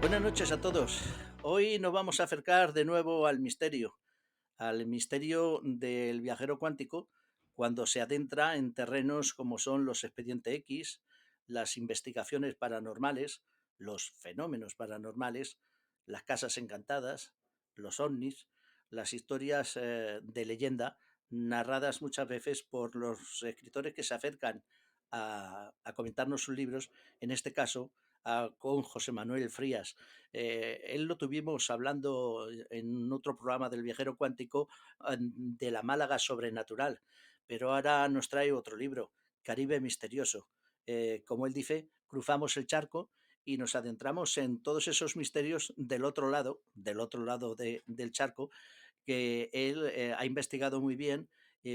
Buenas noches a todos. Hoy nos vamos a acercar de nuevo al misterio del viajero cuántico, cuando se adentra en terrenos como son los expedientes X, las investigaciones paranormales, los fenómenos paranormales, las casas encantadas, los ovnis, las historias de leyenda narradas muchas veces por los escritores que se acercan a comentarnos sus libros, en este caso con José Manuel Frías. Él lo tuvimos hablando en otro programa del viajero cuántico de la Málaga sobrenatural, pero ahora nos trae otro libro, Caribe misterioso. Como él dice, cruzamos el charco y nos adentramos en todos esos misterios del otro lado del charco, que él ha investigado muy bien,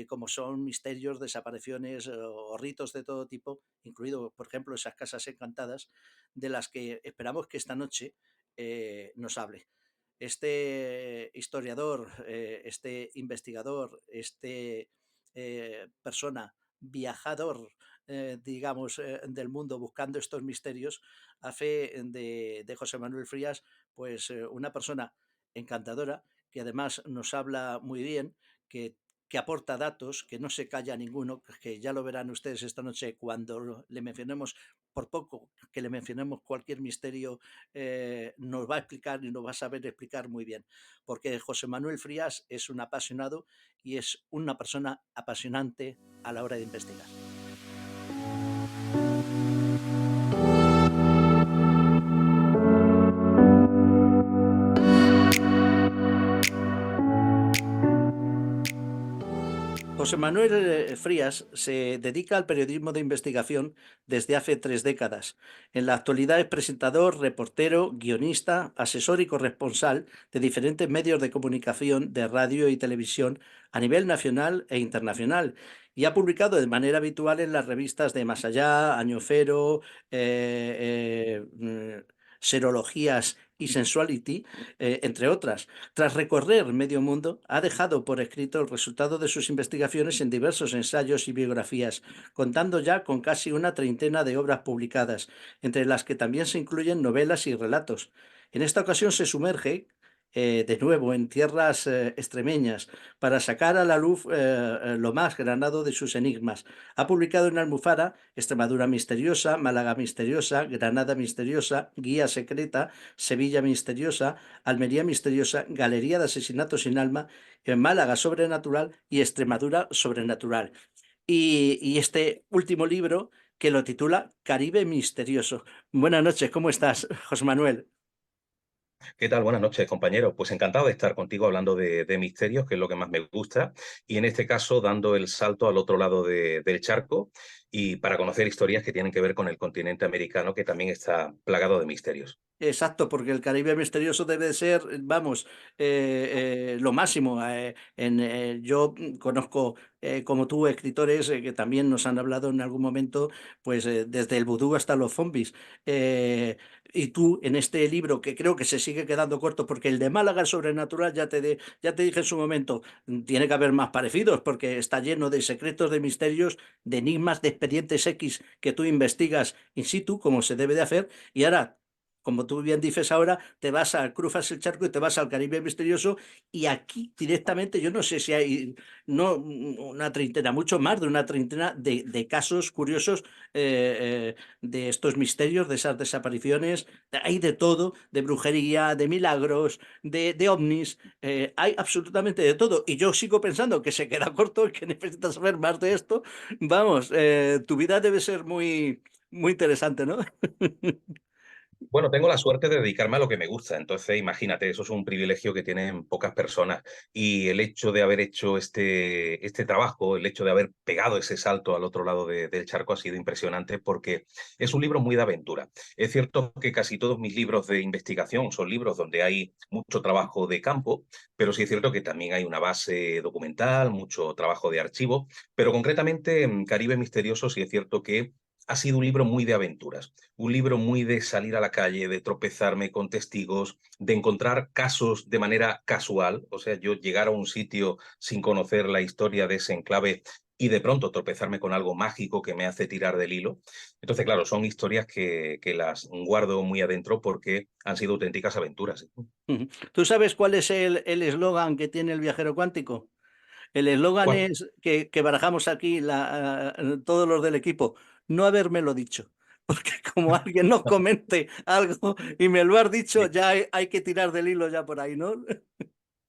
como son misterios, desapariciones o ritos de todo tipo, incluido, por ejemplo, esas casas encantadas, de las que esperamos que esta noche nos hable. Este historiador, este investigador, este persona viajador, digamos, del mundo buscando estos misterios, hace de José Manuel Frías pues una persona encantadora, que además nos habla muy bien, que aporta datos, que no se calla ninguno, que ya lo verán ustedes esta noche cuando le mencionemos, por poco que le mencionemos cualquier misterio, nos va a explicar y nos va a saber explicar muy bien, porque José Manuel Frías es un apasionado y es una persona apasionante a la hora de investigar. José Manuel Frías se dedica al periodismo de investigación desde hace 3 décadas. En la actualidad es presentador, reportero, guionista, asesor y corresponsal de diferentes medios de comunicación de radio y televisión a nivel nacional e internacional. Y ha publicado de manera habitual en las revistas de Más Allá, Año Cero, Serologías y Sensuality, entre otras. Tras recorrer medio mundo, ha dejado por escrito el resultado de sus investigaciones en diversos ensayos y biografías, contando ya con casi una treintena de obras publicadas, entre las que también se incluyen novelas y relatos. En esta ocasión se sumerge de nuevo en tierras extremeñas para sacar a la luz lo más granado de sus enigmas. Ha publicado en Almufara Extremadura misteriosa, Málaga misteriosa, Granada misteriosa, Guía secreta, Sevilla misteriosa, Almería misteriosa, Galería de asesinatos sin alma, en Málaga sobrenatural y Extremadura sobrenatural. Y este último libro que lo titula Caribe misterioso. Buenas noches, ¿cómo estás, José Manuel? ¿Qué tal? Buenas noches, compañero. Pues encantado de estar contigo hablando de misterios, que es lo que más me gusta, y en este caso dando el salto al otro lado del charco y para conocer historias que tienen que ver con el continente americano, que también está plagado de misterios. Exacto, porque el Caribe misterioso debe de ser, vamos, lo máximo. Yo conozco, como tú, escritores que también nos han hablado en algún momento, pues desde el vudú hasta los zombies. Eh, y tú, en este libro, que creo que se sigue quedando corto, porque el de Málaga el sobrenatural, ya te dije en su momento, tiene que haber más parecidos, porque está lleno de secretos, de misterios, de enigmas, de expedientes X que tú investigas in situ, como se debe de hacer, y ahora, como tú bien dices ahora, cruzas el charco y te vas al Caribe misterioso, y aquí directamente yo no sé si hay, no una treintena, mucho más de una treintena de casos curiosos, de estos misterios, de esas desapariciones. Hay de todo, de brujería, de milagros, de ovnis, hay absolutamente de todo. Y yo sigo pensando que se queda corto, que necesitas saber más de esto. Vamos, tu vida debe ser muy, muy interesante, ¿no? Bueno, tengo la suerte de dedicarme a lo que me gusta, entonces imagínate, eso es un privilegio que tienen pocas personas y el hecho de haber hecho este trabajo, el hecho de haber pegado ese salto al otro lado del charco ha sido impresionante porque es un libro muy de aventura. Es cierto que casi todos mis libros de investigación son libros donde hay mucho trabajo de campo, pero sí es cierto que también hay una base documental, mucho trabajo de archivo, pero concretamente en Caribe Misterioso sí es cierto que ha sido un libro muy de aventuras, un libro muy de salir a la calle, de tropezarme con testigos, de encontrar casos de manera casual, o sea, yo llegar a un sitio sin conocer la historia de ese enclave y de pronto tropezarme con algo mágico que me hace tirar del hilo. Entonces, claro, son historias que las guardo muy adentro porque han sido auténticas aventuras. Ujú. ¿Tú sabes cuál es el eslogan que tiene el viajero cuántico? El eslogan ¿Cuál? es que barajamos aquí todos los del equipo, no habérmelo dicho. Porque como alguien nos comente algo y me lo has dicho, ya hay que tirar del hilo ya por ahí, ¿no?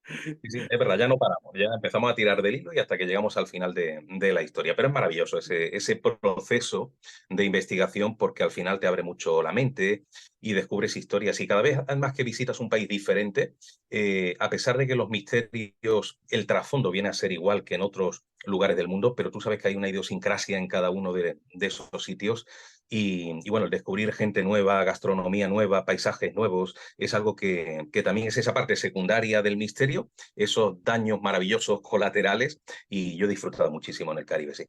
Sí, sí, es verdad, ya no paramos, ya empezamos a tirar del hilo y hasta que llegamos al final de la historia. Pero es maravilloso ese proceso de investigación porque al final te abre mucho la mente y descubres historias. Y cada vez, además que visitas un país diferente, a pesar de que los misterios, el trasfondo viene a ser igual que en otros lugares del mundo, pero tú sabes que hay una idiosincrasia en cada uno de esos sitios. Y bueno, el descubrir gente nueva, gastronomía nueva, paisajes nuevos, es algo que también es esa parte secundaria del misterio, esos daños maravillosos colaterales, y yo he disfrutado muchísimo en el Caribe, sí.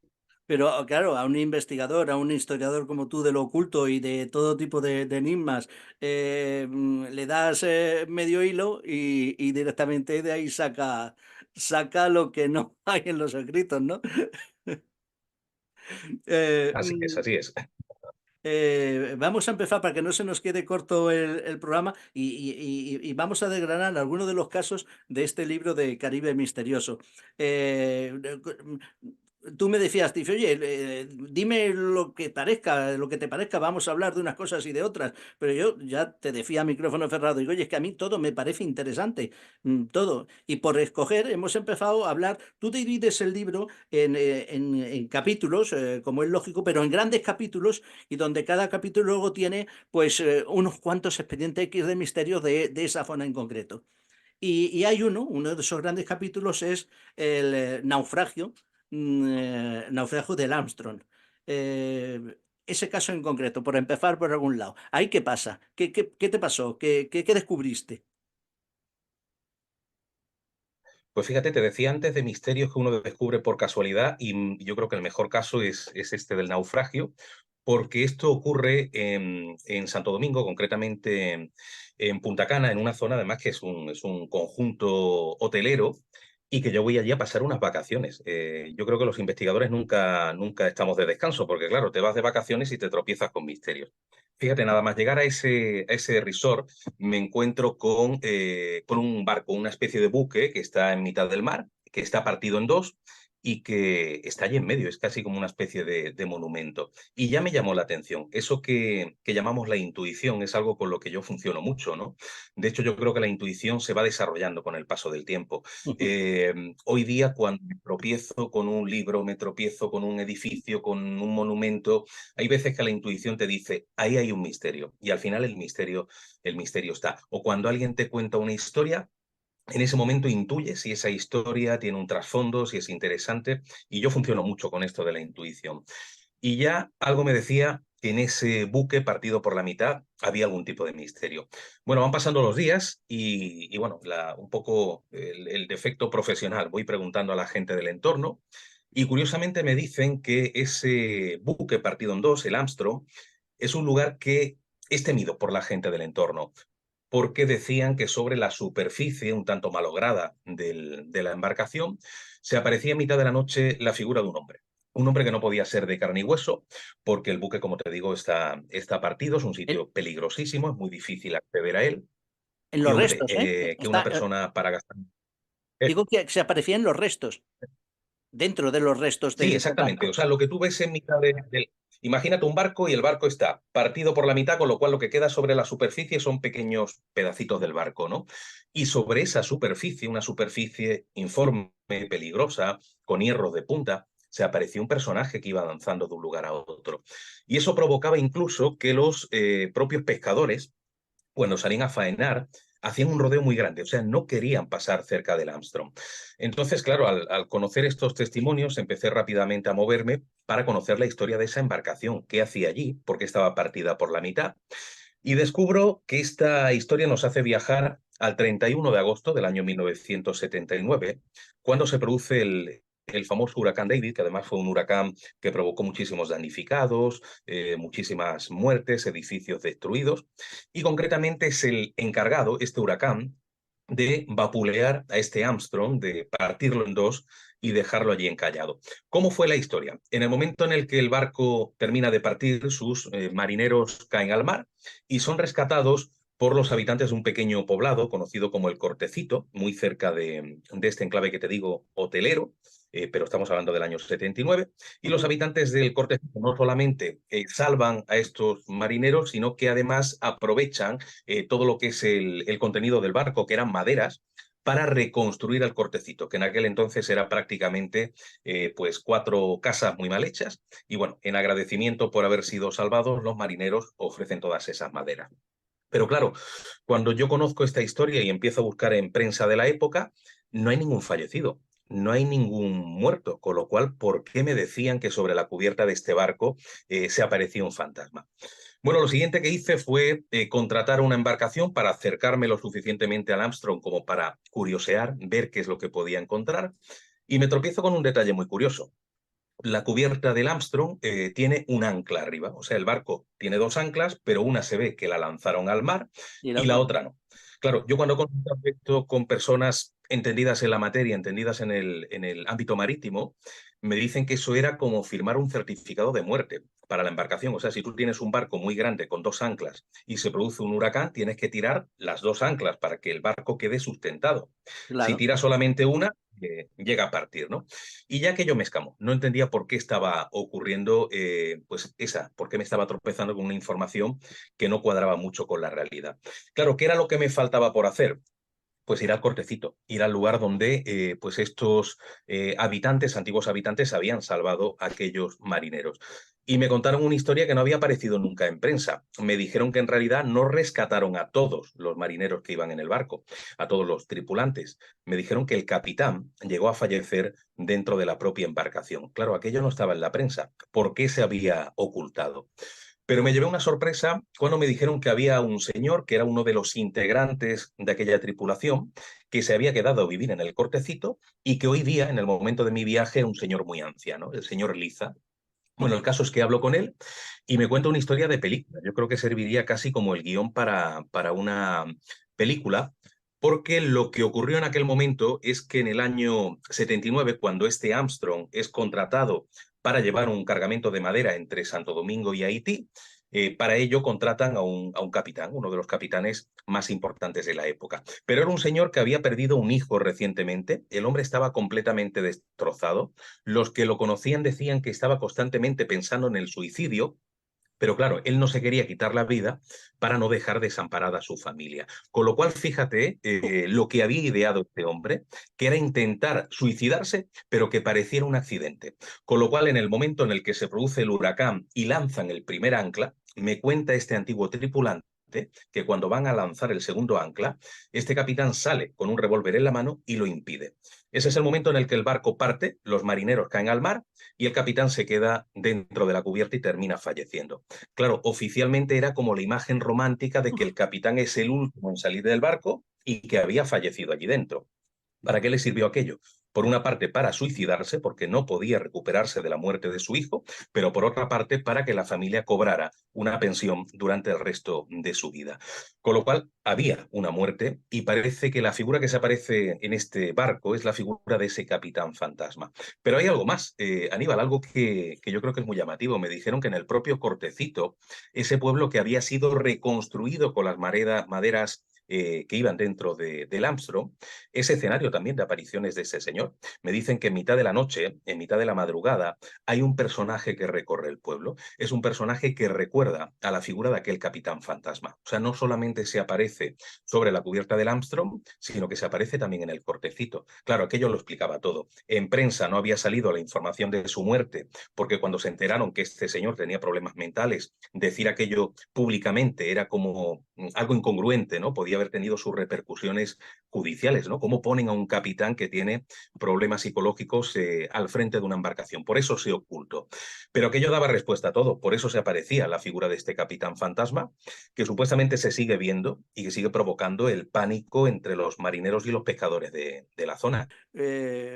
Pero claro, a un investigador, a un historiador como tú de lo oculto y de todo tipo de enigmas, le das medio hilo y directamente de ahí saca lo que no hay en los escritos, ¿no? Eh, Así es, mm, así es. Vamos a empezar para que no se nos quede corto el programa y vamos a desgranar algunos de los casos de este libro de Caribe Misterioso. Tú me decías, dice, oye, dime lo que te parezca, vamos a hablar de unas cosas y de otras, pero yo ya te decía a micrófono cerrado, digo, oye, es que a mí todo me parece interesante, todo. Y por escoger hemos empezado a hablar, tú divides el libro en capítulos, como es lógico, pero en grandes capítulos y donde cada capítulo luego tiene pues unos cuantos expedientes X de misterios de esa zona en concreto. Y hay uno de esos grandes capítulos es el naufragio del Armstrong. Ese caso en concreto, por empezar por algún lado. ¿Ahí qué pasa? ¿Qué te pasó? ¿Qué descubriste? Pues fíjate, te decía antes de misterios que uno descubre por casualidad y yo creo que el mejor caso es este del naufragio, porque esto ocurre en Santo Domingo, concretamente en Punta Cana, en una zona además que es un conjunto hotelero y que yo voy allí a pasar unas vacaciones. Yo creo que los investigadores nunca estamos de descanso, porque claro, te vas de vacaciones y te tropiezas con misterios. Fíjate, nada más llegar a ese resort, me encuentro con un barco, una especie de buque que está en mitad del mar, que está partido en dos y que está allí en medio, es casi como una especie de monumento. Y ya me llamó la atención. Eso que llamamos la intuición es algo con lo que yo funciono mucho, ¿no? De hecho, yo creo que la intuición se va desarrollando con el paso del tiempo. Hoy día, cuando me tropiezo con un libro, me tropiezo con un edificio, con un monumento, hay veces que la intuición te dice, ahí hay un misterio. Y al final el misterio está. O cuando alguien te cuenta una historia, en ese momento intuyes si esa historia tiene un trasfondo, si es interesante, y yo funciono mucho con esto de la intuición. Y ya algo me decía que en ese buque partido por la mitad había algún tipo de misterio. Bueno, van pasando los días y bueno, un poco el defecto profesional. Voy preguntando a la gente del entorno y curiosamente me dicen que ese buque partido en dos, el Armstrong, es un lugar que es temido por la gente del entorno porque decían que sobre la superficie, un tanto malograda de la embarcación, se aparecía en mitad de la noche la figura de un hombre. Un hombre que no podía ser de carne y hueso, porque el buque, como te digo, está partido, es un En, sitio peligrosísimo, es muy difícil acceder a él. en Y los hombre, restos, ¿eh? que una persona para gastar... Digo que se aparecía en los restos, dentro de los restos Sí, del exactamente. O barco. sea, lo que tú ves en mitad del... Imagínate un barco y el barco está partido por la mitad, con lo cual lo que queda sobre la superficie son pequeños pedacitos del barco, ¿no? Y sobre esa superficie, una superficie informe, peligrosa, con hierros de punta, se apareció un personaje que iba avanzando de un lugar a otro. Y eso provocaba incluso que los propios pescadores cuando salían a faenar, hacían un rodeo muy grande, o sea, no querían pasar cerca del Armstrong. Entonces, claro, al conocer estos testimonios, empecé rápidamente a moverme para conocer la historia de esa embarcación, qué hacía allí, por qué estaba partida por la mitad, y descubro que esta historia nos hace viajar al 31 de agosto del año 1979, cuando se produce el famoso huracán David, que además fue un huracán que provocó muchísimos damnificados, muchísimas muertes, edificios destruidos, y concretamente es el encargado, este huracán, de vapulear a este Armstrong, de partirlo en dos y dejarlo allí encallado. ¿Cómo fue la historia? En el momento en el que el barco termina de partir, sus marineros caen al mar y son rescatados por los habitantes de un pequeño poblado conocido como El Cortecito, muy cerca de este enclave que te digo hotelero, pero estamos hablando del año 79, y los habitantes del Cortecito no solamente salvan a estos marineros, sino que además aprovechan todo lo que es el contenido del barco, que eran maderas, para reconstruir el Cortecito, que en aquel entonces era prácticamente pues 4 casas muy mal hechas, y bueno, en agradecimiento por haber sido salvados, los marineros ofrecen todas esas maderas. Pero claro, cuando yo conozco esta historia y empiezo a buscar en prensa de la época, no hay ningún fallecido, no hay ningún muerto, con lo cual, ¿por qué me decían que sobre la cubierta de este barco se aparecía un fantasma? Bueno, lo siguiente que hice fue contratar una embarcación para acercarme lo suficientemente al Armstrong como para curiosear, ver qué es lo que podía encontrar, y me tropiezo con un detalle muy curioso. La cubierta del Armstrong tiene un ancla arriba. O sea, el barco tiene 2 anclas, pero una se ve que la lanzaron al mar Y la y la otra no. otra no. Claro, yo cuando contacto con personas entendidas en la materia, entendidas en el ámbito marítimo, me dicen que eso era como firmar un certificado de muerte para la embarcación. O sea, si tú tienes un barco muy grande con 2 anclas y se produce un huracán, tienes que tirar las 2 anclas para que el barco quede sustentado. Si Claro. tiras solamente una, llega a partir, ¿no? Y ya que yo me escamo, no entendía por qué estaba ocurriendo, por qué me estaba tropezando con una información que no cuadraba mucho con la realidad. Claro, ¿qué era lo que me faltaba por hacer? Pues ir al Cortecito, ir al lugar donde pues estos habitantes, antiguos habitantes, habían salvado a aquellos marineros. Y me contaron una historia que no había aparecido nunca en prensa. Me dijeron que en realidad no rescataron a todos los marineros que iban en el barco, a todos los tripulantes. Me dijeron que el capitán llegó a fallecer dentro de la propia embarcación. Claro, aquello no estaba en la prensa. ¿Por qué se había ocultado? Pero me llevé una sorpresa cuando me dijeron que había un señor que era uno de los integrantes de aquella tripulación que se había quedado a vivir en el Cortecito y que hoy día, en el momento de mi viaje, era un señor muy anciano, el señor Liza. Bueno, el caso es que hablo con él y me cuenta una historia de película. Yo creo que serviría casi como el guión para una película, porque lo que ocurrió en aquel momento es que en el año 79, cuando este Armstrong es contratado para llevar un cargamento de madera entre Santo Domingo y Haití, para ello contratan a un capitán, uno de los capitanes más importantes de la época. Pero era un señor que había perdido un hijo recientemente, el hombre estaba completamente destrozado, los que lo conocían decían que estaba constantemente pensando en el suicidio, pero claro, él no se quería quitar la vida para no dejar desamparada a su familia. Con lo cual, fíjate lo que había ideado este hombre, que era intentar suicidarse, pero que pareciera un accidente. Con lo cual, en el momento en el que se produce el huracán y lanzan el primer ancla, me cuenta este antiguo tripulante que cuando van a lanzar el segundo ancla, este capitán sale con un revólver en la mano y lo impide. Ese es el momento en el que el barco parte, los marineros caen al mar y el capitán se queda dentro de la cubierta y termina falleciendo. Claro, oficialmente era como la imagen romántica de que el capitán es el último en salir del barco y que había fallecido allí dentro. ¿Para qué le sirvió aquello? Por una parte, para suicidarse, porque no podía recuperarse de la muerte de su hijo, pero por otra parte, para que la familia cobrara una pensión durante el resto de su vida. Con lo cual, había una muerte y parece que la figura que se aparece en este barco es la figura de ese capitán fantasma. Pero hay algo más, Aníbal, algo que yo creo que es muy llamativo. Me dijeron que en el propio Cortecito, ese pueblo que había sido reconstruido con las maderas que iban dentro del Armstrong, ese escenario también de apariciones de ese señor. Me dicen que en mitad de la noche, en mitad de la madrugada, hay un personaje que recorre el pueblo. Es un personaje que recuerda a la figura de aquel capitán fantasma. O sea, no solamente se aparece sobre la cubierta del Armstrong, sino que se aparece también en el Cortecito. Claro, aquello lo explicaba todo. En prensa no había salido la información de su muerte, porque cuando se enteraron que este señor tenía problemas mentales, decir aquello públicamente era como algo incongruente, ¿no? Podía haber tenido sus repercusiones judiciales, ¿no? Cómo ponen a un capitán que tiene problemas psicológicos al frente de una embarcación. Por eso se ocultó. Pero aquello daba respuesta a todo. Por eso se aparecía la figura de este capitán fantasma, que supuestamente se sigue viendo y que sigue provocando el pánico entre los marineros y los pescadores de la zona.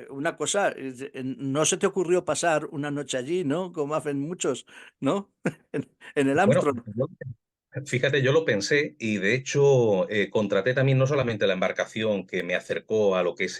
Una cosa, no se te ocurrió pasar una noche allí, ¿no? Como hacen muchos, ¿no? En el Bueno, Armstrong. fíjate, yo lo pensé y de hecho contraté también no solamente la embarcación que me acercó a lo que es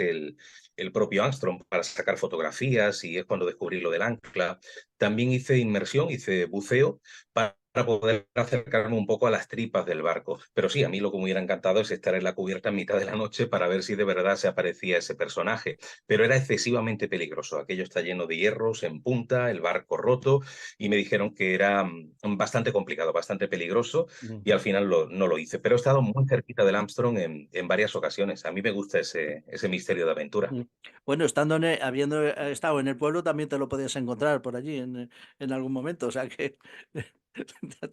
el propio Armstrong para sacar fotografías y es cuando descubrí lo del ancla. También hice inmersión, hice buceo para poder acercarme un poco a las tripas del barco. Pero sí, a mí lo que me hubiera encantado es estar en la cubierta en mitad de la noche para ver si de verdad se aparecía ese personaje. Pero era excesivamente peligroso. Aquello está lleno de hierros en punta, el barco roto, y me dijeron que era bastante complicado, bastante peligroso, y al Ujú. final no lo hice. Pero he estado muy cerquita del Armstrong en varias ocasiones. A mí me gusta ese misterio de aventura. Mm. Bueno, estando habiendo estado en el pueblo, también te lo podías encontrar por allí en algún momento, o sea que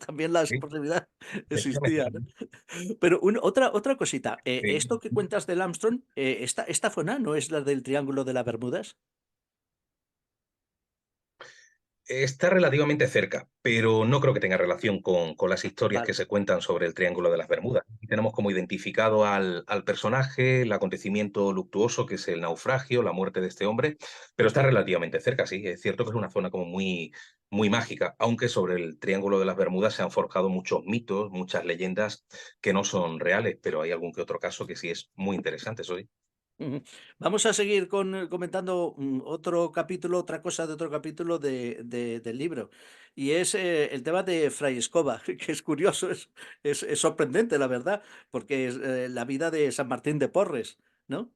también la Sí, posibilidad existía, ¿no? efectivamente. Pero otra cosita, Sí. esto que cuentas del Armstrong, esta zona no es la del Triángulo de las Bermudas. Está relativamente cerca, pero no creo que tenga relación con las historias Vale. que se cuentan sobre el Triángulo de las Bermudas. Y tenemos como identificado al personaje, el acontecimiento luctuoso que es el naufragio, la muerte de este hombre, pero está relativamente cerca, sí. Es cierto que es una zona como muy, muy mágica, aunque sobre el Triángulo de las Bermudas se han forjado muchos mitos, muchas leyendas que no son reales, pero hay algún que otro caso que sí es muy interesante, eso sí. Ujú. Vamos a seguir comentando otro capítulo, otra cosa de otro capítulo del libro. Y es el tema de Fray Escoba, que es curioso, es sorprendente, la verdad, porque es la vida de San Martín de Porres, ¿no?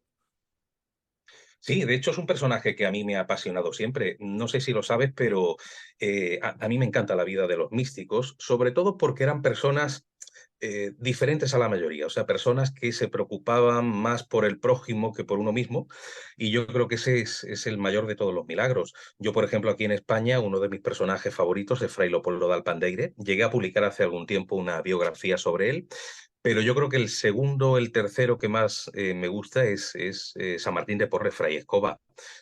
Sí, de hecho es un personaje que a mí me ha apasionado siempre. No sé si lo sabes, pero a mí me encanta la vida de los místicos, sobre todo porque eran personas diferentes a la mayoría, o sea, personas que se preocupaban más por el prójimo que por uno mismo, y yo creo que ese es el mayor de todos los milagros. Yo, por ejemplo, aquí en España, uno de mis personajes favoritos es Fray Leopoldo de Alpandeire. Llegué a publicar hace algún tiempo una biografía sobre él, pero yo creo que el segundo, el tercero que más me gusta es San Martín de Porres Fray Escoba,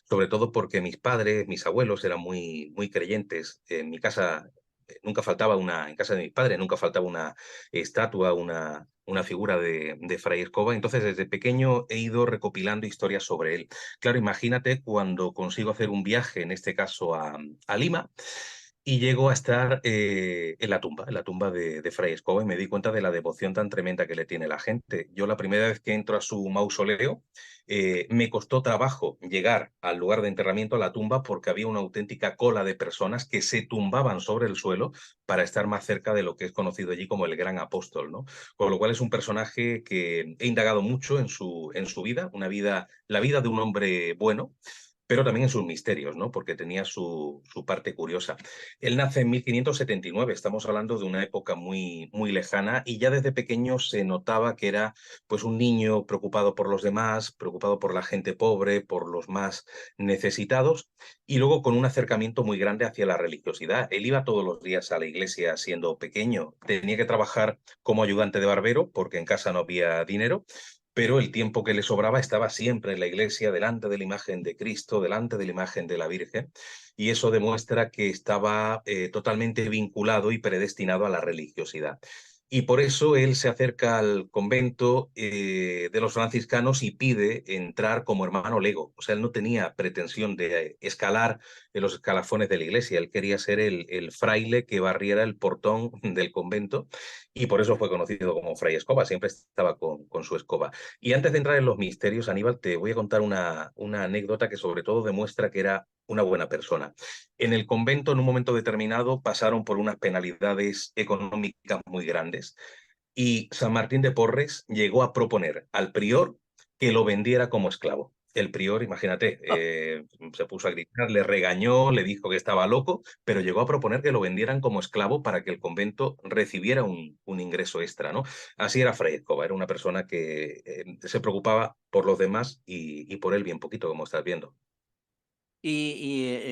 sobre todo porque mis padres, mis abuelos eran muy, muy creyentes. En mi casa nunca faltaba en casa de mis padres nunca faltaba una estatua, una figura de Fray Escoba. Entonces, desde pequeño he ido recopilando historias sobre él. Claro, imagínate cuando consigo hacer un viaje, en este caso a Lima, y llego a estar en la tumba de Fray Escoba, y me di cuenta de la devoción tan tremenda que le tiene la gente. Yo la primera vez que entro a su mausoleo, me costó trabajo llegar al lugar de enterramiento, a la tumba, porque había una auténtica cola de personas que se tumbaban sobre el suelo para estar más cerca de lo que es conocido allí como el Gran Apóstol, ¿no? Con lo cual es un personaje que he indagado mucho en su vida, la vida de un hombre bueno, pero también en sus misterios, ¿no? Porque tenía su parte curiosa. Él nace en 1579, estamos hablando de una época muy, muy lejana, y ya desde pequeño se notaba que era pues un niño preocupado por los demás, preocupado por la gente pobre, por los más necesitados, y luego con un acercamiento muy grande hacia la religiosidad. Él iba todos los días a la iglesia siendo pequeño, tenía que trabajar como ayudante de barbero porque en casa no había dinero, pero el tiempo que le sobraba estaba siempre en la iglesia, delante de la imagen de Cristo, delante de la imagen de la Virgen, y eso demuestra que estaba totalmente vinculado y predestinado a la religiosidad. Y por eso él se acerca al convento de los franciscanos y pide entrar como hermano lego. O sea, él no tenía pretensión de escalar en los escalafones de la iglesia, él quería ser el fraile que barriera el portón del convento, y por eso fue conocido como Fray Escoba, siempre estaba con su escoba. Y antes de entrar en los misterios, Aníbal, te voy a contar una anécdota que sobre todo demuestra que era una buena persona. En el convento, en un momento determinado, pasaron por unas penalidades económicas muy grandes, y San Martín de Porres llegó a proponer al prior que lo vendiera como esclavo. El prior, imagínate, se puso a gritar, le regañó, le dijo que estaba loco, pero llegó a proponer que lo vendieran como esclavo para que el convento recibiera un ingreso extra, ¿no? Así era Fray Escoba, era una persona que se preocupaba por los demás y por él bien poquito, como estás viendo.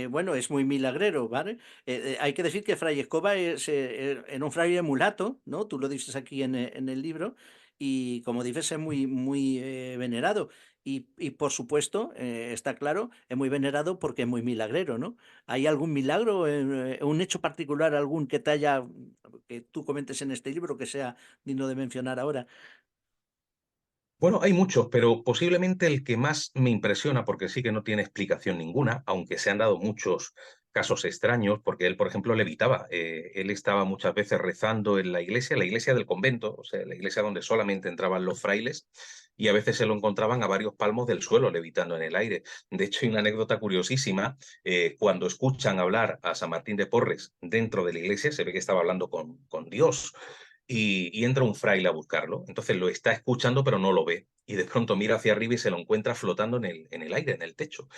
Bueno, es muy milagrero, ¿vale? Hay que decir que Fray Escoba era un fraile mulato, ¿no? Tú lo dices aquí en el libro, y como dices, es muy venerado. Y por supuesto, está claro, es muy venerado porque es muy milagrero, ¿no? ¿Hay algún milagro, un hecho particular, algún que tú comentes en este libro que sea digno de mencionar ahora? Bueno, hay muchos, pero posiblemente el que más me impresiona, porque sí que no tiene explicación ninguna, aunque se han dado muchos casos extraños, porque él, por ejemplo, levitaba. Él estaba muchas veces rezando en la iglesia del convento, o sea, la iglesia donde solamente entraban los frailes, y a veces se lo encontraban a varios palmos del suelo, levitando en el aire. De hecho, hay una anécdota curiosísima. Cuando escuchan hablar a San Martín de Porres dentro de la iglesia, se ve que estaba hablando con Dios, y entra un fraile a buscarlo. Entonces lo está escuchando, pero no lo ve. Y de pronto mira hacia arriba y se lo encuentra flotando en el aire, en el techo.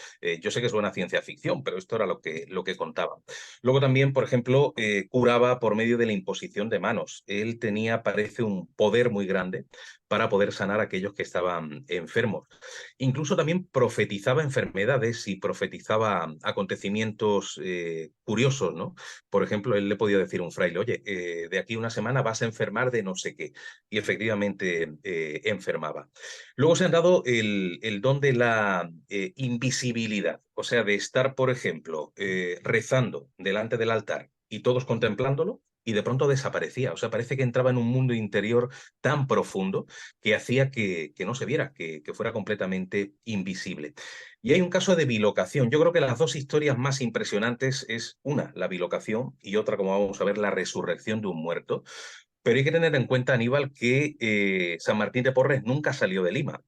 Yo sé que suena ciencia ficción, pero esto era lo que contaba. Luego también, por ejemplo, curaba por medio de la imposición de manos. Él tenía, parece, un poder muy grande para poder sanar a aquellos que estaban enfermos. Incluso también profetizaba enfermedades y profetizaba acontecimientos curiosos, ¿no? Por ejemplo, él le podía decir a un fraile, oye, de aquí a una semana vas a enfermar de no sé qué. Y efectivamente enfermaba. Luego se han dado el don de la invisibilidad, o sea, de estar, por ejemplo, rezando delante del altar y todos contemplándolo. Y de pronto desaparecía, o sea, parece que entraba en un mundo interior tan profundo que hacía que no se viera, que fuera completamente invisible. Y hay un caso de bilocación. Yo creo que las dos historias más impresionantes es una, la bilocación, y otra, como vamos a ver, la resurrección de un muerto. Pero hay que tener en cuenta, Aníbal, que San Martín de Porres nunca salió de Lima.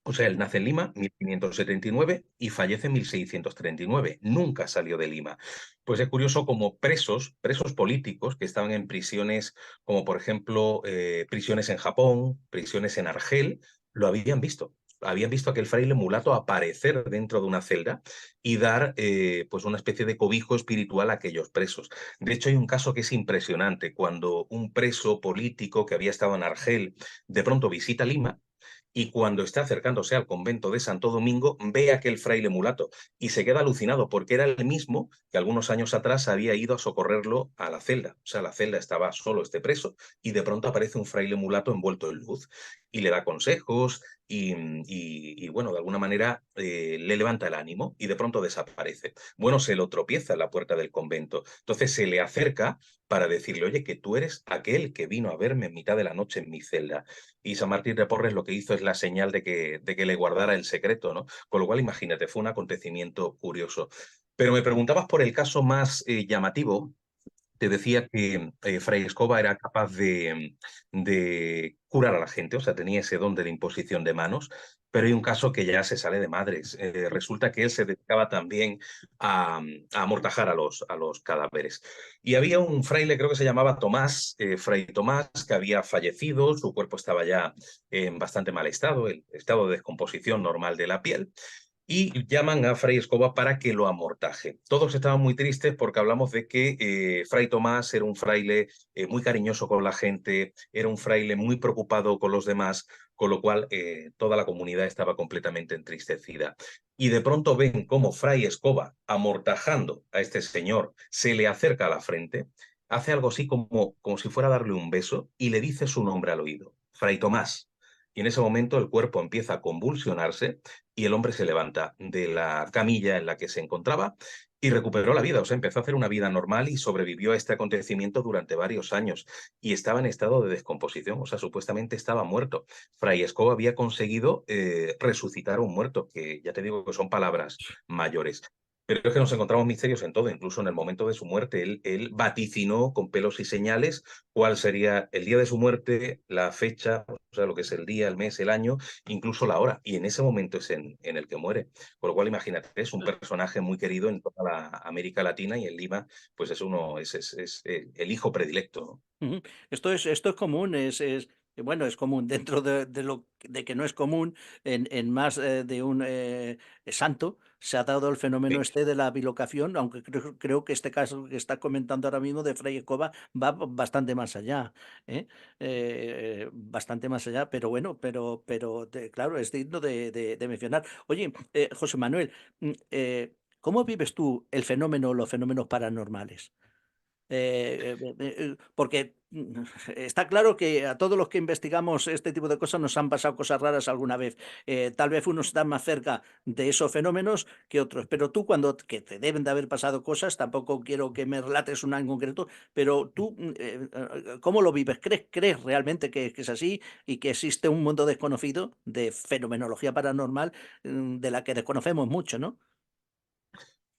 O sea, él nace en Lima, 1579, y fallece en 1639. Nunca salió de Lima. Pues es curioso como presos políticos que estaban en prisiones, como por ejemplo prisiones en Japón, prisiones en Argel, lo habían visto. Habían visto a aquel fraile mulato aparecer dentro de una celda y dar pues una especie de cobijo espiritual a aquellos presos. De hecho, hay un caso que es impresionante, cuando un preso político que había estado en Argel de pronto visita Lima, y cuando está acercándose al convento de Santo Domingo, ve a aquel fraile mulato y se queda alucinado porque era el mismo que algunos años atrás había ido a socorrerlo a la celda. O sea, la celda estaba solo este preso y de pronto aparece un fraile mulato envuelto en luz y le da consejos bueno, de alguna manera le levanta el ánimo y de pronto desaparece. Bueno, se lo tropieza en la puerta del convento. Entonces se le acerca para decirle, oye, que tú eres aquel que vino a verme en mitad de la noche en mi celda. Y San Martín de Porres lo que hizo es la señal de que le guardara el secreto, ¿no? Con lo cual, imagínate, fue un acontecimiento curioso. Pero me preguntabas por el caso más llamativo. Te decía que Fray Escoba era capaz de curar a la gente, o sea, tenía ese don de la imposición de manos, pero hay un caso que ya se sale de madres. Resulta que él se dedicaba también a amortajar a los cadáveres. Y había un fraile, creo que se llamaba Tomás, Fray Tomás, que había fallecido, su cuerpo estaba ya en bastante mal estado, el estado de descomposición normal de la piel, y llaman a Fray Escoba para que lo amortaje. Todos estaban muy tristes porque hablamos de que Fray Tomás era un fraile muy cariñoso con la gente, era un fraile muy preocupado con los demás, con lo cual toda la comunidad estaba completamente entristecida. Y de pronto ven cómo Fray Escoba, amortajando a este señor, se le acerca a la frente, hace algo así como si fuera a darle un beso y le dice su nombre al oído, Fray Tomás. Y en ese momento el cuerpo empieza a convulsionarse y el hombre se levanta de la camilla en la que se encontraba y recuperó la vida, o sea, empezó a hacer una vida normal y sobrevivió a este acontecimiento durante varios años y estaba en estado de descomposición, o sea, supuestamente estaba muerto. Fray Escoba había conseguido resucitar a un muerto, que ya te digo que son palabras mayores. Pero es que nos encontramos misterios en todo, incluso en el momento de su muerte. Él vaticinó con pelos y señales cuál sería el día de su muerte, la fecha, o sea, lo que es el día, el mes, el año, incluso la hora, y en ese momento es en el que muere. Con lo cual, imagínate, es un personaje muy querido en toda la América Latina y en Lima, pues es el hijo predilecto, ¿no? Ujú. Esto es común, bueno, es común dentro de lo de que no es común en más de un santo. Se ha dado el fenómeno Sí. este de la bilocación, aunque creo que este caso que está comentando ahora mismo de Fray Escoba va bastante más allá, ¿eh? Bastante más allá, pero bueno, claro, es digno de mencionar. Oye, José Manuel, ¿cómo vives tú el fenómeno, los fenómenos paranormales? Porque está claro que a todos los que investigamos este tipo de cosas nos han pasado cosas raras alguna vez. Tal vez unos están más cerca de esos fenómenos que otros, pero tú que te deben de haber pasado cosas, tampoco quiero que me relates una en concreto, pero tú, ¿cómo lo vives? ¿Crees realmente que es así y que existe un mundo desconocido de fenomenología paranormal de la que desconocemos mucho, ¿no?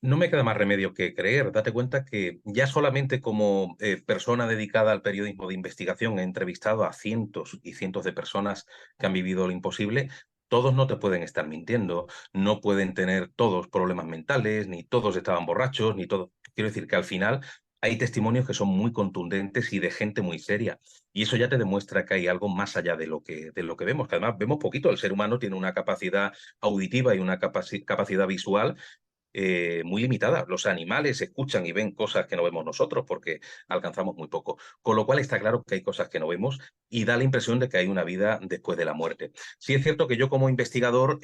No me queda más remedio que creer. Date cuenta que ya solamente como persona dedicada al periodismo de investigación he entrevistado a cientos y cientos de personas que han vivido lo imposible. Todos no te pueden estar mintiendo, no pueden tener todos problemas mentales, ni todos estaban borrachos, ni todo. Quiero decir que al final hay testimonios que son muy contundentes y de gente muy seria. Y eso ya te demuestra que hay algo más allá de lo que vemos, que además vemos poquito. El ser humano tiene una capacidad auditiva y una capacidad visual muy limitada. Los animales escuchan y ven cosas que no vemos nosotros porque alcanzamos muy poco. Con lo cual está claro que hay cosas que no vemos y da la impresión de que hay una vida después de la muerte. Sí es cierto que yo como investigador,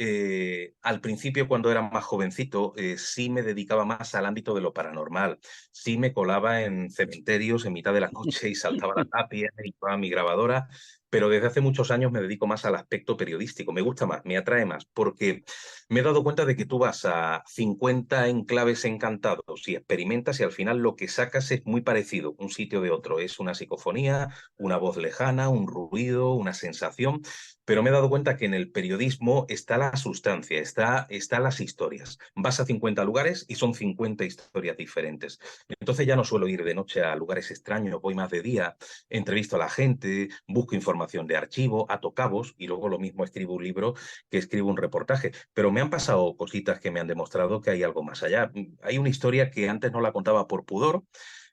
al principio cuando era más jovencito, sí me dedicaba más al ámbito de lo paranormal. Sí me colaba en cementerios en mitad de la noche y saltaba la tapia y llevaba mi grabadora. Pero desde hace muchos años me dedico más al aspecto periodístico. Me gusta más, me atrae más, porque me he dado cuenta de que tú vas a 50 enclaves encantados y experimentas y al final lo que sacas es muy parecido un sitio de otro. Es una psicofonía, una voz lejana, un ruido, una sensación, pero me he dado cuenta que en el periodismo está la sustancia, está las historias. Vas a 50 lugares y son 50 historias diferentes. Entonces ya no suelo ir de noche a lugares extraños, voy más de día, entrevisto a la gente, busco información de archivo, ato cabos y luego lo mismo escribo un libro que escribo un reportaje, pero me han pasado cositas que me han demostrado que hay algo más allá. Hay una historia que antes no la contaba por pudor,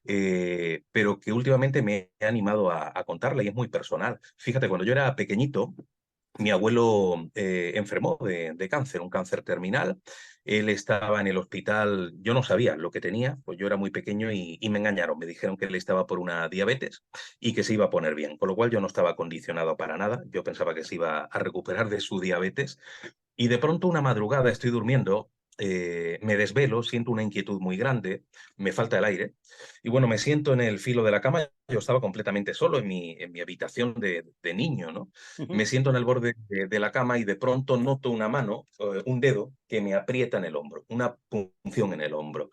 pero que últimamente me he animado a contarla y es muy personal. Fíjate, cuando yo era pequeñito, mi abuelo enfermó de cáncer, un cáncer terminal. Él estaba en el hospital, yo no sabía lo que tenía, pues yo era muy pequeño y me engañaron. Me dijeron que él estaba por una diabetes y que se iba a poner bien, con lo cual yo no estaba condicionado para nada. Yo pensaba que se iba a recuperar de su diabetes y de pronto una madrugada estoy durmiendo, me desvelo, siento una inquietud muy grande, me falta el aire y bueno, me siento en el filo de la cama. Yo estaba completamente solo en mi habitación de niño, ¿no? Ujú. Me siento en el borde de la cama y de pronto noto una mano, un dedo que me aprieta en el hombro, una punción en el hombro.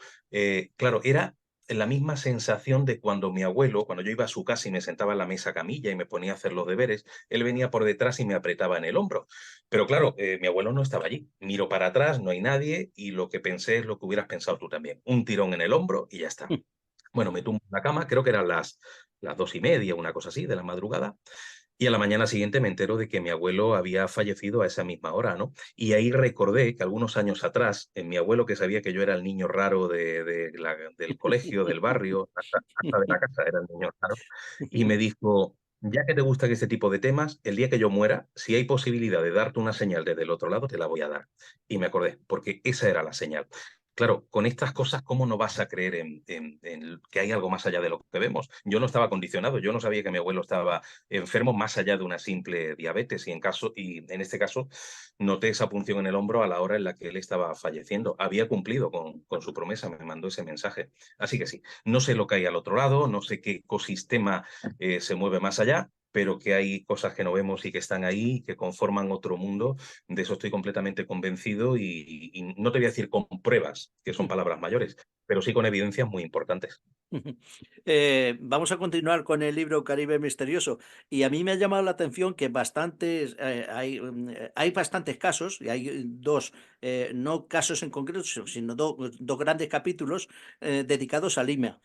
Claro, era la misma sensación de cuando mi abuelo, cuando yo iba a su casa y me sentaba en la mesa camilla y me ponía a hacer los deberes, él venía por detrás y me apretaba en el hombro. Pero claro, mi abuelo no estaba allí. Miro para atrás, no hay nadie y lo que pensé es lo que hubieras pensado tú también. Un tirón en el hombro y ya está. Bueno, me tumbo en la cama, creo que eran las 2:30, una cosa así, de la madrugada, y a la mañana siguiente me entero de que mi abuelo había fallecido a esa misma hora, ¿no? Y ahí recordé que algunos años atrás, en mi abuelo, que sabía que yo era el niño raro del colegio, del barrio, hasta de la casa, era el niño raro, y me dijo, ya que te gustan este tipo de temas, el día que yo muera, si hay posibilidad de darte una señal desde el otro lado, te la voy a dar. Y me acordé, porque esa era la señal. Claro, con estas cosas, ¿cómo no vas a creer en que hay algo más allá de lo que vemos? Yo no estaba condicionado, yo no sabía que mi abuelo estaba enfermo más allá de una simple diabetes y en este caso noté esa punción en el hombro a la hora en la que él estaba falleciendo. Había cumplido con su promesa, me mandó ese mensaje. Así que sí, no sé lo que hay al otro lado, no sé qué ecosistema se mueve más allá, pero que hay cosas que no vemos y que están ahí, que conforman otro mundo. De eso estoy completamente convencido y no te voy a decir con pruebas, que son palabras mayores, pero sí con evidencias muy importantes. Vamos a continuar con el libro Caribe Misterioso. Y a mí me ha llamado la atención que hay bastantes casos, y hay dos, no casos en concreto, sino dos grandes capítulos dedicados a Lima,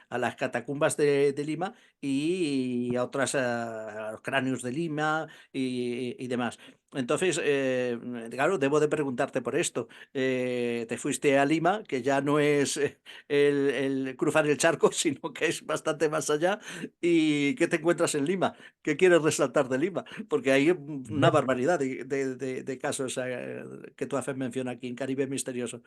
a las catacumbas de Lima y a otras, a los cráneos de Lima y demás. Entonces, claro, debo de preguntarte por esto. Te fuiste a Lima, que ya no es el cruzar el charco, sino que es bastante más allá. ¿Y qué te encuentras en Lima? ¿Qué quieres resaltar de Lima? Porque hay una barbaridad de casos que tú haces mención aquí en Caribe Misterioso.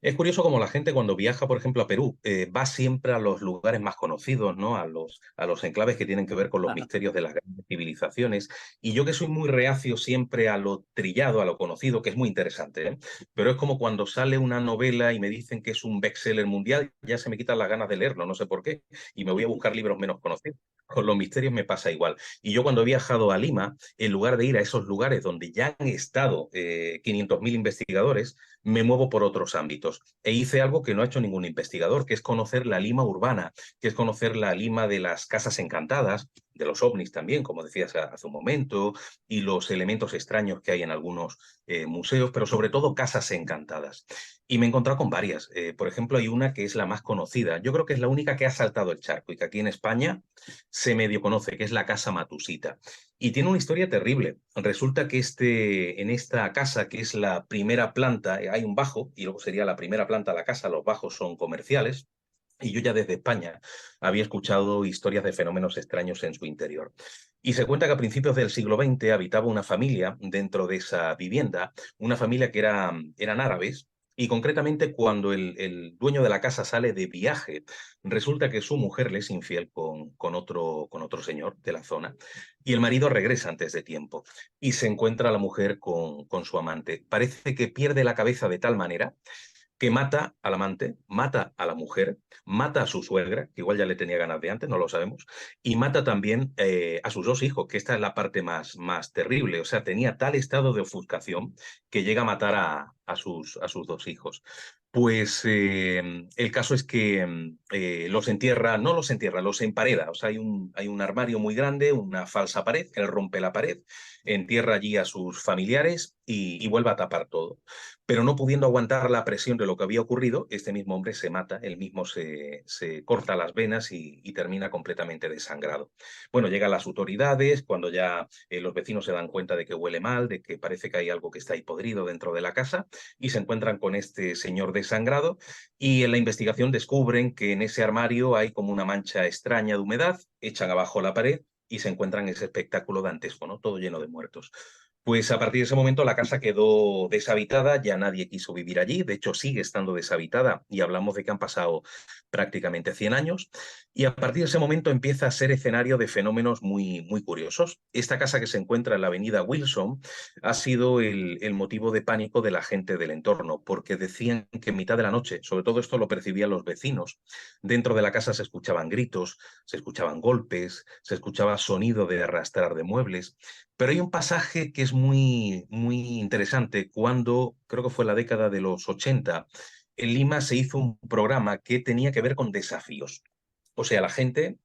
Es curioso como la gente cuando viaja, por ejemplo, a Perú, va siempre a los lugares más conocidos, ¿no? A los enclaves que tienen que ver con los Ajá. misterios de las grandes civilizaciones. Y yo que soy muy reacio siempre a lo trillado, a lo conocido, que es muy interesante, ¿eh? Pero es como cuando sale una novela y me dicen que es un bestseller mundial, ya se me quitan las ganas de leerlo, no sé por qué, y me voy a buscar libros menos conocidos. Con los misterios me pasa igual. Y yo cuando he viajado a Lima, en lugar de ir a esos lugares donde ya han estado 500.000 investigadores, me muevo por otros ámbitos. E hice algo que no ha hecho ningún investigador, que es conocer la Lima urbana, que es conocer la Lima de las casas encantadas, de los ovnis también, como decías hace un momento, y los elementos extraños que hay en algunos museos, pero sobre todo casas encantadas. Y me he encontrado con varias. Por ejemplo, hay una que es la más conocida. Yo creo que es la única que ha saltado el charco y que aquí en España se medio conoce, que es la Casa Matusita. Y tiene una historia terrible. Resulta que en esta casa, que es la primera planta, hay un bajo y luego sería la primera planta de la casa, los bajos son comerciales. Y yo ya desde España había escuchado historias de fenómenos extraños en su interior. Y se cuenta que a principios del siglo XX habitaba una familia dentro de esa vivienda, una familia que eran árabes, y concretamente cuando el dueño de la casa sale de viaje, resulta que su mujer le es infiel con otro señor de la zona, y el marido regresa antes de tiempo, y se encuentra a la mujer con su amante. Parece que pierde la cabeza de tal manera que mata al amante, mata a la mujer, mata a su suegra, que igual ya le tenía ganas de antes, no lo sabemos, y mata también a sus dos hijos, que esta es la parte más terrible. O sea, tenía tal estado de ofuscación que llega a matar a sus dos hijos. Pues el caso es que los entierra, no los entierra, los empareda. O sea, hay un armario muy grande, una falsa pared, él rompe la pared, entierra allí a sus familiares y vuelve a tapar todo. Pero no pudiendo aguantar la presión de lo que había ocurrido, este mismo hombre se mata, él mismo se corta las venas y termina completamente desangrado. Bueno, llegan las autoridades, cuando ya los vecinos se dan cuenta de que huele mal, de que parece que hay algo que está ahí podrido dentro de la casa, y se encuentran con este señor desangrado, y en la investigación descubren que en ese armario hay como una mancha extraña de humedad, echan abajo la pared y se encuentran ese espectáculo dantesco, ¿no? Todo lleno de muertos. Pues a partir de ese momento la casa quedó deshabitada, ya nadie quiso vivir allí, de hecho sigue estando deshabitada y hablamos de que han pasado prácticamente 100 años, y a partir de ese momento empieza a ser escenario de fenómenos muy curiosos. Esta casa, que se encuentra en la avenida Wilson, ha sido el motivo de pánico de la gente del entorno, porque decían que en mitad de la noche, sobre todo esto lo percibían los vecinos, dentro de la casa se escuchaban gritos, se escuchaban golpes, se escuchaba sonido de arrastrar de muebles. Pero hay un pasaje que es muy interesante. Cuando, creo que fue la década de los 80, en Lima se hizo un programa que tenía que ver con desafíos. O sea, la gente,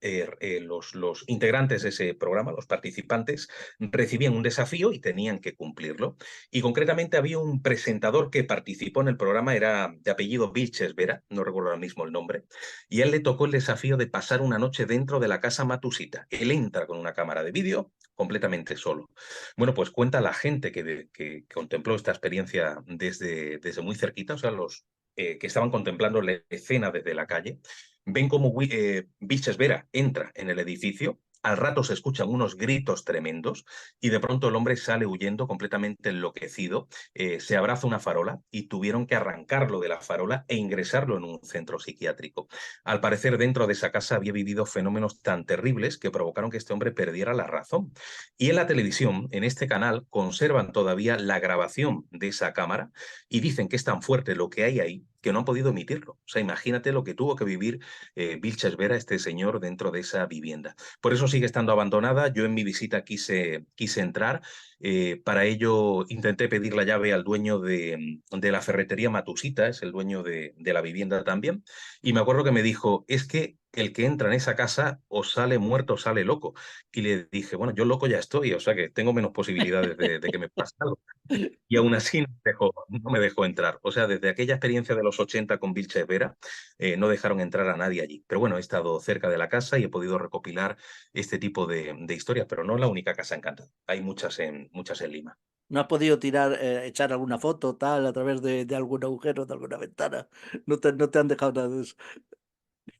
los integrantes de ese programa, los participantes, recibían un desafío y tenían que cumplirlo. Y concretamente había un presentador que participó en el programa, era de apellido Vilches Vera, no recuerdo ahora mismo el nombre, y a él le tocó el desafío de pasar una noche dentro de la casa Matusita. Él entra con una cámara de vídeo completamente solo. Bueno, pues cuenta la gente que contempló esta experiencia desde muy cerquita, o sea, los que estaban contemplando la escena desde la calle, ven cómo Vilches Vera entra en el edificio. Al rato se escuchan unos gritos tremendos y de pronto el hombre sale huyendo completamente enloquecido, se abraza una farola y tuvieron que arrancarlo de la farola e ingresarlo en un centro psiquiátrico. Al parecer, dentro de esa casa había vivido fenómenos tan terribles que provocaron que este hombre perdiera la razón. Y en la televisión, en este canal, conservan todavía la grabación de esa cámara y dicen que es tan fuerte lo que hay ahí que no han podido emitirlo. O sea, imagínate lo que tuvo que vivir Vilches Vera, este señor, dentro de esa vivienda. Por eso sigue estando abandonada. Yo en mi visita quise entrar. Para ello intenté pedir la llave al dueño de la ferretería Matusita, es el dueño de la vivienda también. Y me acuerdo que me dijo, es que el que entra en esa casa o sale muerto o sale loco. Y le dije, bueno, yo loco ya estoy, o sea que tengo menos posibilidades de que me pase algo. Y aún así no me dejó entrar. O sea, desde aquella experiencia de los 80 con Vilches Vera, no dejaron entrar a nadie allí. Pero bueno, he estado cerca de la casa y he podido recopilar este tipo de historias, pero no es la única casa encantada. Hay muchas en Lima. ¿No has podido tirar, echar alguna foto tal a través de algún agujero, de alguna ventana? No te han dejado nada de eso.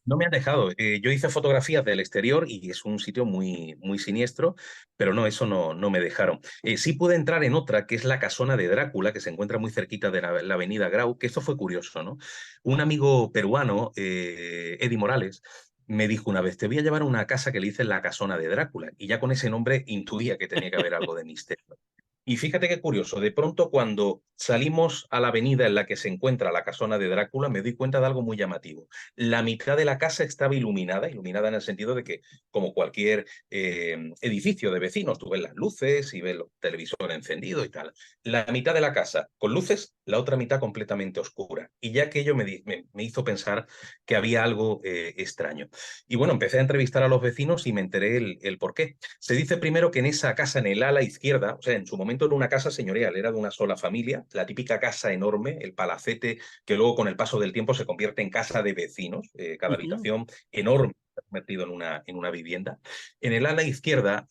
No me han dejado. Yo hice fotografías del exterior y es un sitio muy siniestro, pero no, eso no me dejaron. Sí pude entrar en otra, que es la Casona de Drácula, que se encuentra muy cerquita de la avenida Grau, que esto fue curioso, ¿no? Un amigo peruano, Eddie Morales, me dijo una vez, te voy a llevar a una casa que le dicen la Casona de Drácula, y ya con ese nombre intuía que tenía que haber algo de misterio. Y fíjate qué curioso, de pronto cuando salimos a la avenida en la que se encuentra la casona de Drácula, me doy cuenta de algo muy llamativo. La mitad de la casa estaba iluminada en el sentido de que, como cualquier edificio de vecinos, tú ves las luces y ves el televisor encendido y tal. La mitad de la casa con luces, la otra mitad completamente oscura. Y ya aquello me hizo pensar que había algo extraño. Y bueno, empecé a entrevistar a los vecinos y me enteré el por qué. Se dice primero que en esa casa, en el ala izquierda, o sea, en su momento momento era una casa señorial, era de una sola familia, la típica casa enorme, el palacete, que luego con el paso del tiempo se convierte en casa de vecinos, cada Ujú. habitación enorme convertido en una vivienda. En el ala izquierda,